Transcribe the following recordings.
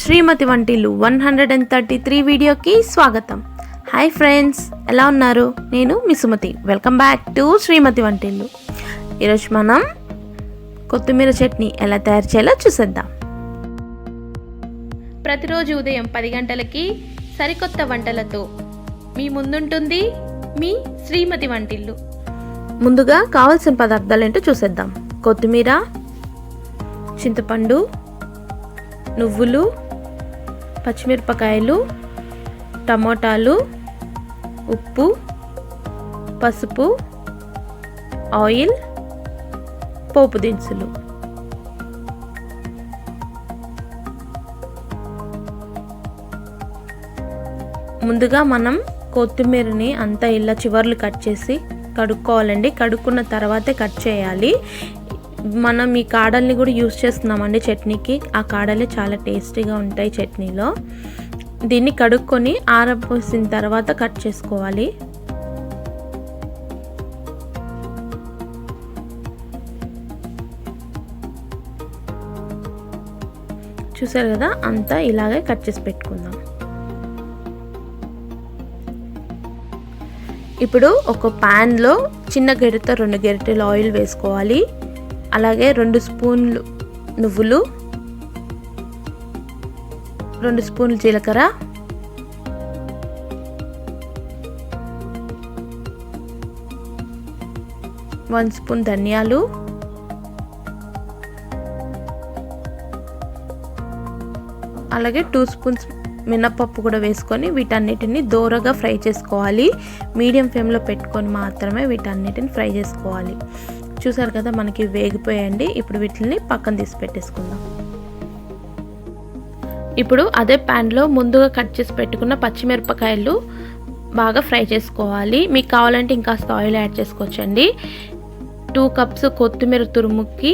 శ్రీమతి వంటిల్లు 133 వీడియోకి స్వాగతం. హాయ్ ఫ్రెండ్స్, ఎలా ఉన్నారు? నేను మీ సుమతి. వెల్కమ్ బ్యాక్ టు శ్రీమతి వంటిల్లు. ఈరోజు మనం కొత్తిమీర చట్నీ ఎలా తయారు చేయాలో చూసేద్దాం. ప్రతిరోజు ఉదయం 10 గంటలకి సరికొత్త వంటలతో మీ ముందుంటుంది మీ శ్రీమతి వంటిల్లు. ముందుగా కావాల్సిన పదార్థాలు ఏంటో చూసేద్దాం. కొత్తిమీర, చింతపండు, నువ్వులు, పచ్చిమిరపకాయలు, టమోటాలు, ఉప్పు, పసుపు, ఆయిల్, పోపు దినుసులు. ముందుగా మనం కొత్తిమీరని అంతా ఇలా చివర్లు కట్ చేసి కడుక్కోవాలండి. కడుక్కున్న తర్వాతే కట్ చేయాలి. మనం ఈ కాడల్ని కూడా యూస్ చేస్తున్నామండి చట్నీకి. ఆ కాడలే చాలా టేస్టీగా ఉంటాయి చట్నీలో. దీన్ని కడుక్కొని ఆరబోసిన తర్వాత కట్ చేసుకోవాలి. చూసారు కదా, అంతా ఇలాగే కట్ చేసి పెట్టుకుందాం. ఇప్పుడు ఒక ప్యాన్లో చిన్న గరిటెతో 2 గరిటెలు ఆయిల్ వేసుకోవాలి. అలాగే 2 స్పూన్లు నువ్వులు, 2 స్పూన్లు జీలకర్ర, 1 స్పూన్ ధనియాలు, అలాగే 2 స్పూన్స్ మినపప్పు కూడా వేసుకొని వీటన్నిటిని దోరగా ఫ్రై చేసుకోవాలి. మీడియం ఫ్లేమ్లో పెట్టుకొని మాత్రమే వీటన్నిటిని ఫ్రై చేసుకోవాలి. చూసారు కదా, మనకి వేగిపోయండి. ఇప్పుడు వీటిని పక్కన తీసి పెట్టేసుకుందాం. ఇప్పుడు అదే ప్యాన్లో ముందుగా కట్ చేసి పెట్టుకున్న పచ్చిమిరపకాయలు బాగా ఫ్రై చేసుకోవాలి. మీకు కావాలంటే ఇంకాస్త ఆయిల్ యాడ్ చేసుకోవచ్చండి. 2 కప్స్ కొత్తిమీర తురుముకి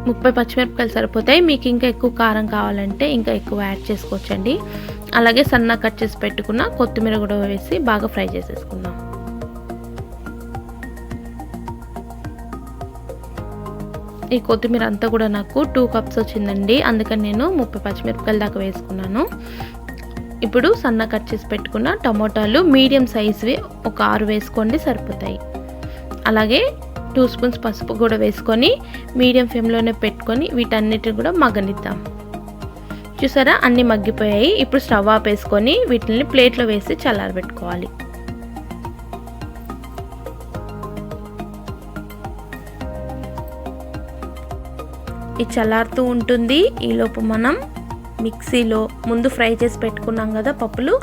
30 పచ్చిమిరపకాయలు సరిపోతాయి. మీకు ఇంకా ఎక్కువ కారం కావాలంటే ఇంకా ఎక్కువ యాడ్ చేసుకోవచ్చండి. అలాగే సన్నగా కట్ చేసి పెట్టుకున్న కొత్తిమీర కూడా వేసి బాగా ఫ్రై చేసేసుకుందాం. ఈ కొత్తిమీర అంతా కూడా నాకు 2 కప్స్ వచ్చిందండి. అందుకని నేను 30 పచ్చిమిరపకాయల దాకా వేసుకున్నాను. ఇప్పుడు సన్నగా కట్ చేసి పెట్టుకున్న టమోటాలు మీడియం సైజువి ఒక 6 వేసుకోండి, సరిపోతాయి. అలాగే 2 స్పూన్స్ పసుపు కూడా వేసుకొని మీడియం ఫ్లేమ్లోనే పెట్టుకొని వీటన్నిటిని కూడా మగ్గనిద్దాం. చూసారా, అన్నీ మగ్గిపోయాయి. ఇప్పుడు స్టవ్ ఆపేసుకొని వీటిని ప్లేట్లో వేసి చల్లారబెట్టుకోవాలి. ఇది చల్లారుతూ ఉంటుంది. ఈలోపు మనం మిక్సీలో ముందు ఫ్రై చేసి పెట్టుకున్నాం కదా పప్పులు,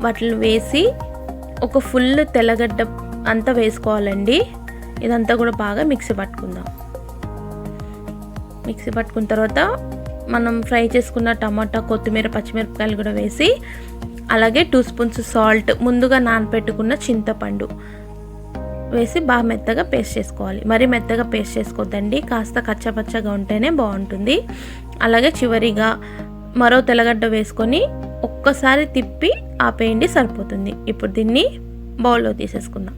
వాటిని వేసి ఒక ఫుల్ తెల్లగడ్డ అంతా వేసుకోవాలండి. ఇదంతా కూడా బాగా మిక్సీ పట్టుకుందాం. మిక్సీ పట్టుకున్న తర్వాత మనం ఫ్రై చేసుకున్న టమాటా, కొత్తిమీర, పచ్చిమిరపకాయలు కూడా వేసి అలాగే 2 స్పూన్స్ సాల్ట్, ముందుగా నానబెట్టుకున్న చింతపండు వేసి బాగా మెత్తగా పేస్ట్ చేసుకోవాలి. మరీ మెత్తగా పేస్ట్ చేసుకోవద్దండి, కాస్త కచ్చపచ్చగా ఉంటేనే బాగుంటుంది. అలాగే చివరిగా మరో తెల్లగడ్డ వేసుకొని ఒక్కసారి తిప్పి ఆపేయండి, సరిపోతుంది. ఇప్పుడు దీన్ని బౌల్లో తీసేసుకుందాం.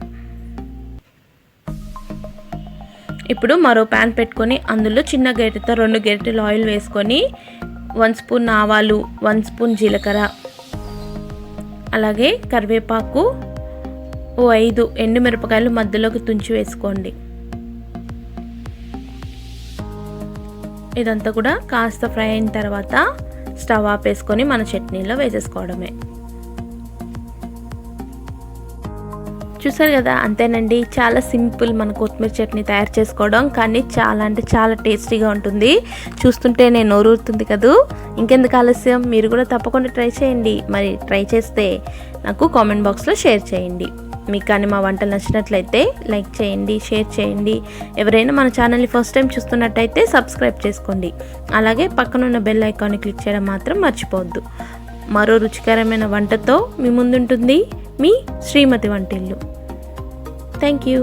ఇప్పుడు మరో ప్యాన్ పెట్టుకొని అందులో చిన్న గరిటెతో 2 గరిటెలు ఆయిల్ వేసుకొని 1 స్పూన్ ఆవాలు, 1 స్పూన్ జీలకర్ర, అలాగే కరివేపాకు, 5 ఎండుమిరపకాయలు మధ్యలోకి తుంచి వేసుకోండి. ఇదంతా కూడా కాస్త ఫ్రై అయిన తర్వాత స్టవ్ ఆపేసుకొని మన చట్నీలో వేసేసుకోవడమే. చూసారు కదా, అంతేనండి. చాలా సింపుల్ మన కొత్తిమీర చట్నీ తయారు చేసుకోవడం, కానీ చాలా అంటే చాలా టేస్టీగా ఉంటుంది. చూస్తుంటే నేను నోరూరుతుంది కదూ. ఇంకెందుకు ఆలస్యం, మీరు కూడా తప్పకుండా ట్రై చేయండి. మరి ట్రై చేస్తే నాకు కామెంట్ బాక్స్లో షేర్ చేయండి. మీకు కానీ మా వంటలు నచ్చినట్లయితే లైక్ చేయండి, షేర్ చేయండి. ఎవరైనా మన ఛానల్ని ఫస్ట్ టైం చూస్తున్నట్టయితే సబ్స్క్రైబ్ చేసుకోండి. అలాగే పక్కనున్న బెల్ ఐకాన్ని క్లిక్ చేయడం మాత్రం మర్చిపోవద్దు. మరో రుచికరమైన వంటతో మీ ముందుంటుంది మీ శ్రీమతి వంటిల్లు. Thank you.